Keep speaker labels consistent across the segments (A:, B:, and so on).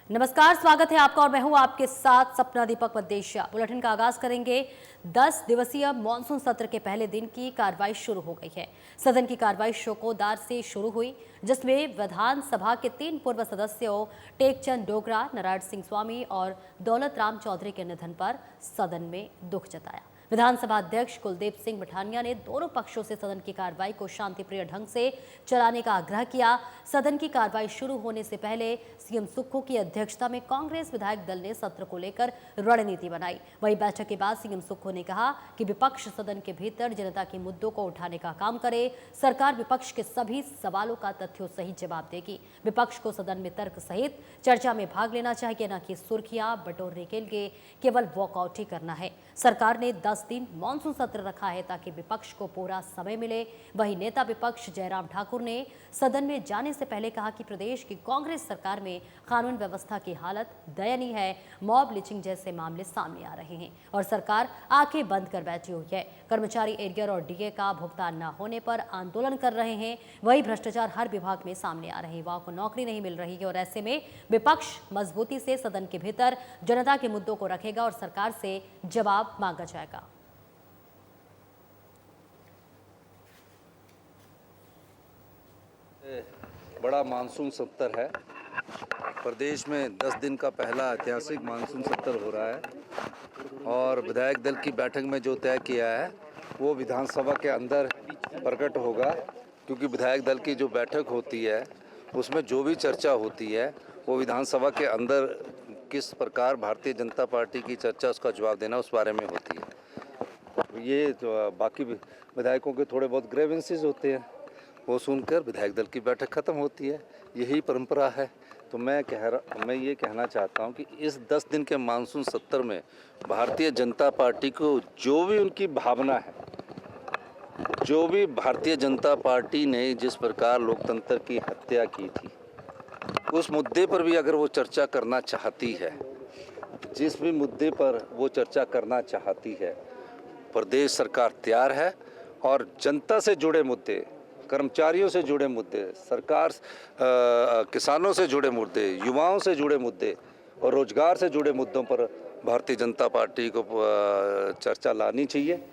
A: नमस्कार, स्वागत है आपका और मैं हूं आपके साथ सपना दीपक मदेशिया। बुलेटिन का आगाज करेंगे। 10 दिवसीय मानसून सत्र के पहले दिन की कार्रवाई शुरू हो गई है। सदन की कार्रवाई शोकोदगार से शुरू हुई, जिसमें विधानसभा के 3 पूर्व सदस्यों टेकचंद डोगरा, नारायण सिंह स्वामी और दौलत राम चौधरी के निधन पर सदन में दुख जताया। विधानसभा अध्यक्ष कुलदीप सिंह मठानिया ने दोनों पक्षों से सदन की कार्रवाई को शांतिप्रिय ढंग से चलाने का आग्रह किया। सदन की कार्रवाई शुरू होने से पहले सीएम सुक्खू की अध्यक्षता में कांग्रेस विधायक दल ने सत्र को लेकर रणनीति बनाई। वहीं बैठक के बाद सीएम सुक्खू ने कहा कि विपक्ष सदन के भीतर जनता के मुद्दों को उठाने का काम करे। सरकार विपक्ष के सभी सवालों का तथ्यों सहित जवाब देगी। विपक्ष को सदन में तर्क सहित चर्चा में भाग लेना चाहिए, न कि सुर्खियां बटोरने के लिए केवल वॉकआउट ही करना है। सरकार ने 10 दिन मानसून सत्र रखा है ताकि विपक्ष को पूरा समय मिले। वहीं नेता विपक्ष जयराम ठाकुर ने सदन में जाने से पहले कहा कि प्रदेश की कांग्रेस सरकार में कानून व्यवस्था की हालत दयनीय है। मॉब लिंचिंग जैसे मामले सामने आ रहे हैं और सरकार आंखें बंद कर बैठी हुई है। कर्मचारी एरियर और डीए का भुगतान न होने पर आंदोलन कर रहे हैं। वही भ्रष्टाचार हर विभाग में सामने आ रहे हैं। युवाओं को नौकरी नहीं मिल रही है और ऐसे में विपक्ष मजबूती से सदन के भीतर जनता के मुद्दों को रखेगा और सरकार से जवाब मांगा जाएगा।
B: बड़ा मानसून सत्र है। प्रदेश में 10 दिन का पहला ऐतिहासिक मानसून सत्र हो रहा है और विधायक दल की बैठक में जो तय किया है वो विधानसभा के अंदर प्रकट होगा, क्योंकि विधायक दल की जो बैठक होती है उसमें जो भी चर्चा होती है वो विधानसभा के अंदर किस प्रकार भारतीय जनता पार्टी की चर्चा, उसका जवाब देना, उस बारे में होती है। ये तो बाकी विधायकों के थोड़े बहुत ग्रेवेंसेस होते हैं, वो सुनकर विधायक दल की बैठक खत्म होती है। यही परंपरा है। तो मैं ये कहना चाहता हूं कि इस 10 दिन के मानसून सत्र में भारतीय जनता पार्टी को जो भी उनकी भावना है, जो भी भारतीय जनता पार्टी ने जिस प्रकार लोकतंत्र की हत्या की थी, उस मुद्दे पर भी अगर वो चर्चा करना चाहती है, जिस भी मुद्दे पर वो चर्चा करना चाहती है, प्रदेश सरकार तैयार है। और जनता से जुड़े मुद्दे, कर्मचारियों से जुड़े मुद्दे, सरकार किसानों से जुड़े मुद्दे, युवाओं से जुड़े मुद्दे और रोजगार से जुड़े मुद्दों पर भारतीय जनता पार्टी को चर्चा लानी चाहिए।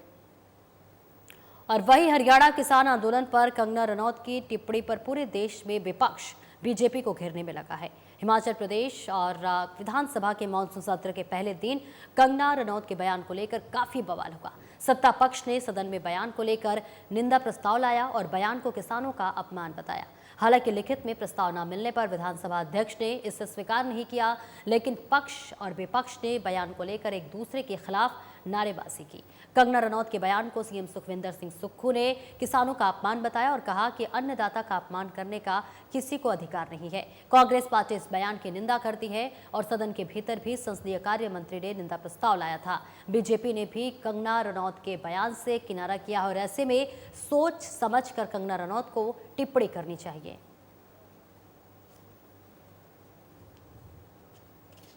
A: और वही हरियाणा किसान आंदोलन पर कंगना रनौत की टिप्पणी पर पूरे देश में विपक्ष बीजेपी को घेरने में लगा है। हिमाचल प्रदेश और विधानसभा के मानसून सत्र के पहले दिन कंगना रनौत के बयान को लेकर काफी बवाल हुआ। सत्ता पक्ष ने सदन में बयान को लेकर निंदा प्रस्ताव लाया और बयान को किसानों का अपमान बताया। हालांकि लिखित में प्रस्ताव न मिलने पर विधानसभा अध्यक्ष ने इसे स्वीकार नहीं किया, लेकिन पक्ष और विपक्ष ने बयान को लेकर एक दूसरे के खिलाफ नारेबाजी की। कंगना रनौत के बयान को सीएम सुखविंदर सिंह सुक्खू ने किसानों का अपमान बताया और कहा कि अन्नदाता का अपमान करने का किसी को अधिकार नहीं है। कांग्रेस पार्टी इस बयान की निंदा करती है और सदन के भीतर भी संसदीय कार्य मंत्री ने निंदा प्रस्ताव लाया था। बीजेपी ने भी कंगना रनौत के बयान से किनारा किया और ऐसे में सोच समझकर कंगना रनौत को टिप्पणी करनी चाहिए।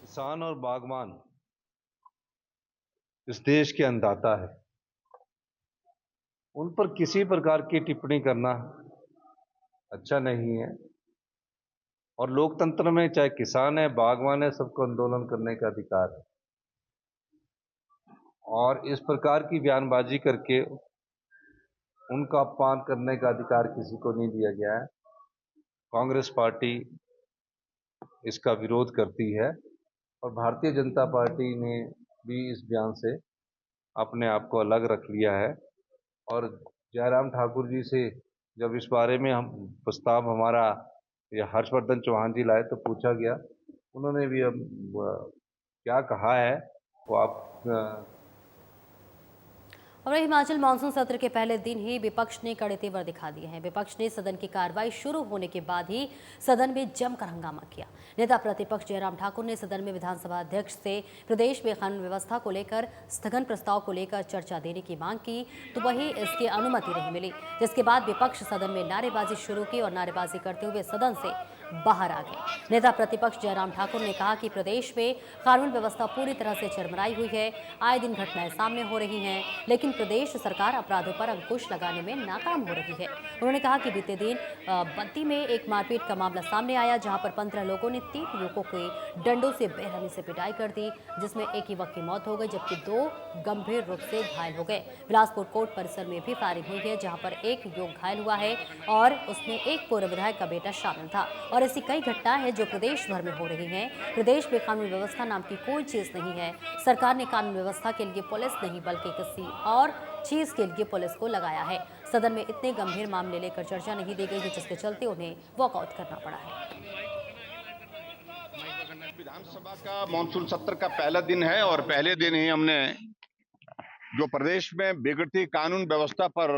C: किसान और बागवान इस देश के अन्नदाता है, उन पर किसी प्रकार की टिप्पणी करना अच्छा नहीं है। और लोकतंत्र में चाहे किसान है, बागवान है, सबको आंदोलन करने का अधिकार है। और इस प्रकार की बयानबाजी करके उनका अपमान करने का अधिकार किसी को नहीं दिया गया है। कांग्रेस पार्टी इसका विरोध करती है और भारतीय जनता पार्टी ने भी इस बयान से अपने आप को अलग रख लिया है। और जयराम ठाकुर जी से जब इस बारे में हम प्रस्ताव हमारा या हर्षवर्धन चौहान जी लाए तो पूछा गया, उन्होंने भी अब क्या कहा है वो आप
A: और हिमाचल मानसून सत्र के पहले दिन ही विपक्ष ने कड़े तेवर दिखा दिए हैं। विपक्ष ने सदन की कार्रवाई शुरू होने के बाद ही सदन में जमकर हंगामा किया। नेता प्रतिपक्ष जयराम ठाकुर ने सदन में विधानसभा अध्यक्ष से प्रदेश में कानून व्यवस्था को लेकर स्थगन प्रस्ताव को लेकर चर्चा देने की मांग की, तो वहीं इसकी अनुमति नहीं मिली, जिसके बाद विपक्ष सदन में नारेबाजी शुरू की और नारेबाजी करते हुए सदन से बाहर आ गए। नेता प्रतिपक्ष जयराम ठाकुर ने कहा कि प्रदेश में कानून व्यवस्था पूरी तरह से चरमराई हुई है, आए दिन घटनाएं सामने हो रही हैं, लेकिन प्रदेश सरकार अपराधों पर अंकुश लगाने में नाकाम हो रही है। उन्होंने कहा कि बीते दिन बद्दी में एक मारपीट का मामला सामने आया, जहां पर 15 लोगों ने 3 युवकों के डंडों से बेरहमी से पिटाई कर दी, जिसमें एक युवक की मौत हो गई जबकि 2 गंभीर रूप से घायल हो गए। बिलासपुर कोर्ट परिसर में भी फायरिंग हुई है, जहां पर एक युवक घायल हुआ है और उसमें एक पूर्व विधायक का बेटा शामिल था। और ऐसी कई घटनाएं हैं जो प्रदेश भर में हो रही हैं। प्रदेश में कानून व्यवस्था नाम की कोई चीज नहीं है। सरकार ने कानून व्यवस्था के लिए पुलिस नहीं बल्कि किसी और चीज के लिए पुलिस को लगाया है। सदन में इतने गंभीर मामले लेकर चर्चा नहीं दी गई है, जिसके चलते उन्हें वॉकआउट करना पड़ा है।
D: विधानसभा का मॉनसून सत्र का पहला दिन है और पहले दिन ही हमने जो प्रदेश में बिगड़ती कानून व्यवस्था पर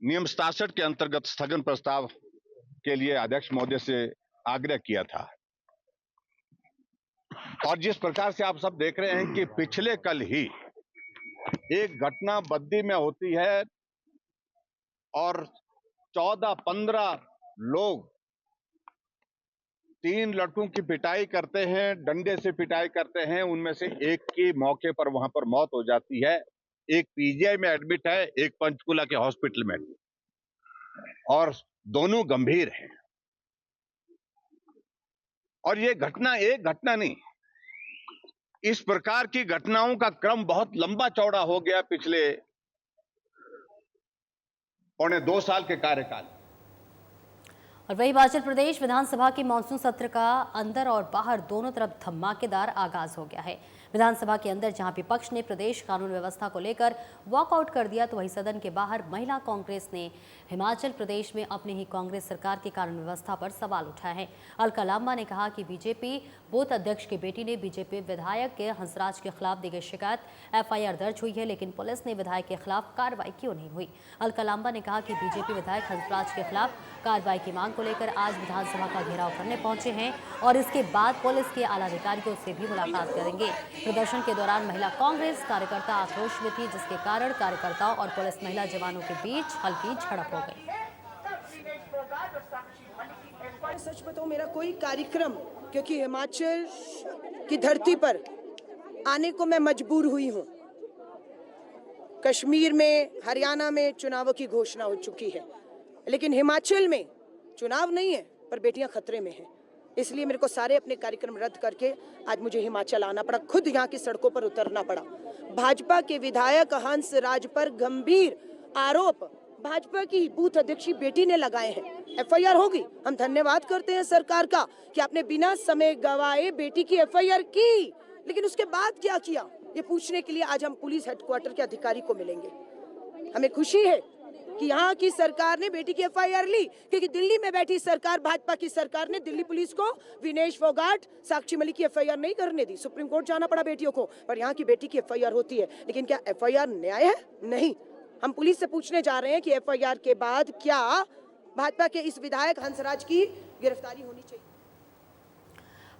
D: नियम 67 के अंतर्गत स्थगन प्रस्ताव के लिए अध्यक्ष महोदय से आग्रह किया था। और जिस प्रकार से आप सब देख रहे हैं कि पिछले कल ही एक घटना बद्दी में होती है और 14-15 लोग 3 लड़कों की पिटाई करते हैं, डंडे से पिटाई करते हैं। उनमें से एक की मौके पर वहां पर मौत हो जाती है, एक पीजीआई में एडमिट है, एक पंचकुला के हॉस्पिटल में, और दोनों गंभीर हैं। और ये घटना एक घटना नहीं, इस प्रकार की घटनाओं का क्रम बहुत लंबा चौड़ा हो गया पिछले 2.25 साल के कार्यकाल।
A: और वही हिमाचल प्रदेश विधानसभा के मानसून सत्र का अंदर और बाहर दोनों तरफ धमाकेदार आगाज हो गया है। विधानसभा के अंदर जहां विपक्ष ने प्रदेश कानून व्यवस्था को लेकर वॉकआउट कर दिया, तो वही सदन के बाहर महिला कांग्रेस ने हिमाचल प्रदेश में अपनी ही कांग्रेस सरकार की कानून व्यवस्था पर सवाल उठाए हैं। अलका लांबा ने कहा कि बीजेपी बूथ अध्यक्ष की बेटी ने बीजेपी विधायक के हंसराज के खिलाफ दी गई शिकायत एफआईआर दर्ज हुई है, लेकिन पुलिस ने विधायक के खिलाफ कार्रवाई क्यों नहीं हुई। अलका लांबा ने कहा कि बीजेपी विधायक हंसराज के खिलाफ कार्रवाई की मांग को लेकर आज विधानसभा का घेराव करने पहुंचे हैं और इसके बाद पुलिस के आला अधिकारियों से भी मुलाकात करेंगे। प्रदर्शन के दौरान महिला कांग्रेस कार्यकर्ता आक्रोश में थी, जिसके कारण कार्यकर्ताओं और पुलिस महिला जवानों के बीच हल्की झड़प हो गई।
E: सच बताऊं, मेरा कोई कार्यक्रम, क्योंकि हिमाचल की धरती पर आने को मैं मजबूर हुई हूं। कश्मीर में, हरियाणा में चुनावों की घोषणा हो चुकी है, लेकिन हिमाचल में चुनाव नहीं है पर बेटियां खतरे में हैं। इसलिए मेरे को सारे अपने कार्यक्रम रद्द करके आज मुझे हिमाचल आना पड़ा, खुद यहाँ की सड़कों पर उतरना पड़ा। भाजपा के विधायक हंस राज पर गंभीर आरोप भाजपा की बूथ अध्यक्ष की बेटी ने लगाए हैं। एफआईआर होगी। हम धन्यवाद करते हैं सरकार का कि आपने बिना समय गवाए बेटी की एफआईआर की, लेकिन उसके बाद क्या किया ये पूछने के लिए आज हम पुलिस हेडक्वार्टर के अधिकारी को मिलेंगे। हमें खुशी है कि यहाँ की सरकार ने बेटी की एफआईआर ली, क्योंकि दिल्ली में बैठी सरकार, भाजपा की सरकार ने दिल्ली पुलिस को विनेश फोगाट, साक्षी मलिक की एफआईआर नहीं करने दी। सुप्रीम कोर्ट जाना पड़ा बेटियों को, पर यहाँ की बेटी की एफआईआर होती है। लेकिन क्या एफआईआर न्याय है? नहीं। हम पुलिस से पूछने जा रहे हैं कि एफआईआर के बाद क्या भाजपा के इस विधायक हंसराज की गिरफ्तारी होनी चाहिए।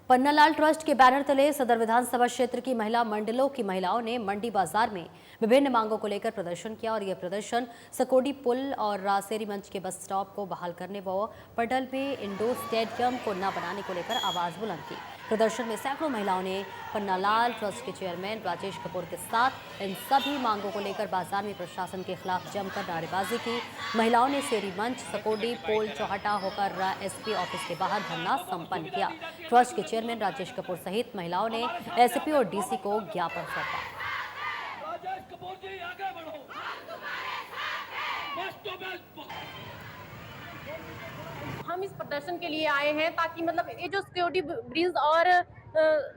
A: पन्नालाल ट्रस्ट के बैनर तले सदर विधानसभा क्षेत्र की महिला मंडलों की महिलाओं ने मंडी बाजार में विभिन्न मांगों को लेकर प्रदर्शन किया और यह प्रदर्शन सकोडी पुल और रासेरी मंच के बस स्टॉप को बहाल करने व पटल में इंडोर स्टेडियम को न बनाने को लेकर आवाज बुलंद की। प्रदर्शन में सैकड़ों महिलाओं ने पन्नालाल ट्रस्ट के चेयरमैन राजेश कपूर के साथ इन सभी मांगों को लेकर बाजार में प्रशासन के खिलाफ जमकर नारेबाजी की। महिलाओं ने सेरी मंच, सकोडी पोल चौहटा होकर एसपी ऑफिस के बाहर धरना संपन्न किया। ट्रस्ट के चेयरमैन राजेश कपूर सहित महिलाओं ने एसपी और डीसी को ज्ञापन सौंपा।
F: हम इस प्रदर्शन के लिए आए हैं ताकि मतलब ये जो सिक्योरिटी ब्रिज और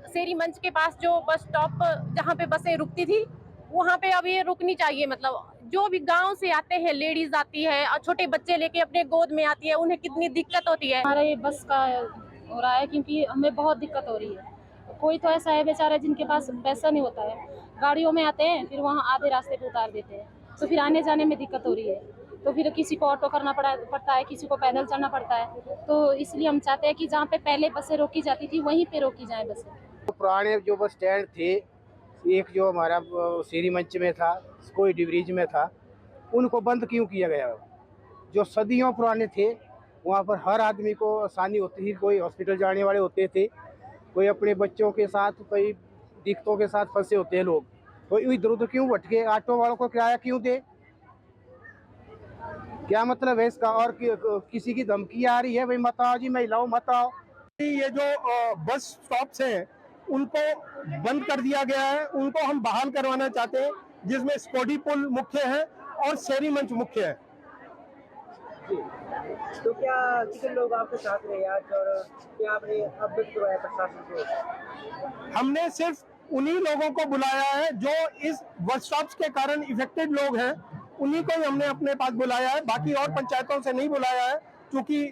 F: सेरी मंच के पास जो बस स्टॉप जहाँ पे बसें रुकती थी वहाँ पे अब ये रुकनी चाहिए। मतलब जो भी गांव से आते हैं, लेडीज आती है और छोटे बच्चे लेके अपने गोद में आती है, उन्हें कितनी दिक्कत होती है।
G: हमारा ये बस का हो रहा है क्योंकि हमें बहुत दिक्कत हो रही है। कोई तो ऐसा है बेचारा जिनके पास पैसा नहीं होता है, गाड़ियों में आते हैं, फिर वहाँ आधे रास्ते पे उतार देते हैं, तो फिर आने जाने में दिक्कत हो रही है। तो फिर किसी को ऑटो करना पड़ता है, किसी को पैदल चलना पड़ता है। तो इसलिए हम चाहते हैं कि जहाँ पे पहले बसें रोकी जाती थी वहीं पे रोकी जाए बसें।
H: तो पुराने जो बस स्टैंड थे, एक जो हमारा सीरी मंच में था, कोई डिब्रीज में था, उनको बंद क्यों किया गया? जो सदियों पुराने थे वहाँ पर हर आदमी को आसानी होती थी। कोई हॉस्पिटल जाने वाले होते थे, कोई अपने बच्चों के साथ, कोई दिक्कतों के साथ फंसे होते हैं लोग, तो इधर उधर क्यों भटके? ऑटो वालों को किराया क्यों दे? क्या मतलब है इसका? और किसी की धमकी आ रही है, भाई मत आओ जी, महिलाओं मत आओ।
I: ये जो बस स्टॉप्स हैं उनको बंद कर दिया गया है, उनको हम बहाल करवाना चाहते हैं, जिसमें स्कोडी पुल मुख्य है और शेरी मंच मुख्य है।
H: तो क्या कितने लोग आपके साथ रहे आज और क्या आपने अवगत करवाया प्रशासन को?
I: हमने सिर्फ उन्हीं लोगों को बुलाया है जो इस बस स्टॉप्स के कारण इफेक्टेड लोग हैं, उन्हीं को ही हमने अपने पास बुलाया है। बाकी और पंचायतों से नहीं बुलाया है, क्योंकि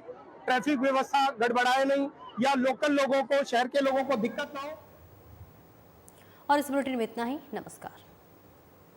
I: ट्रैफिक व्यवस्था गड़बड़ाए नहीं या लोकल लोगों को, शहर के लोगों को दिक्कत ना हो।
A: और इस बुलेटिन में इतना ही। नमस्कार।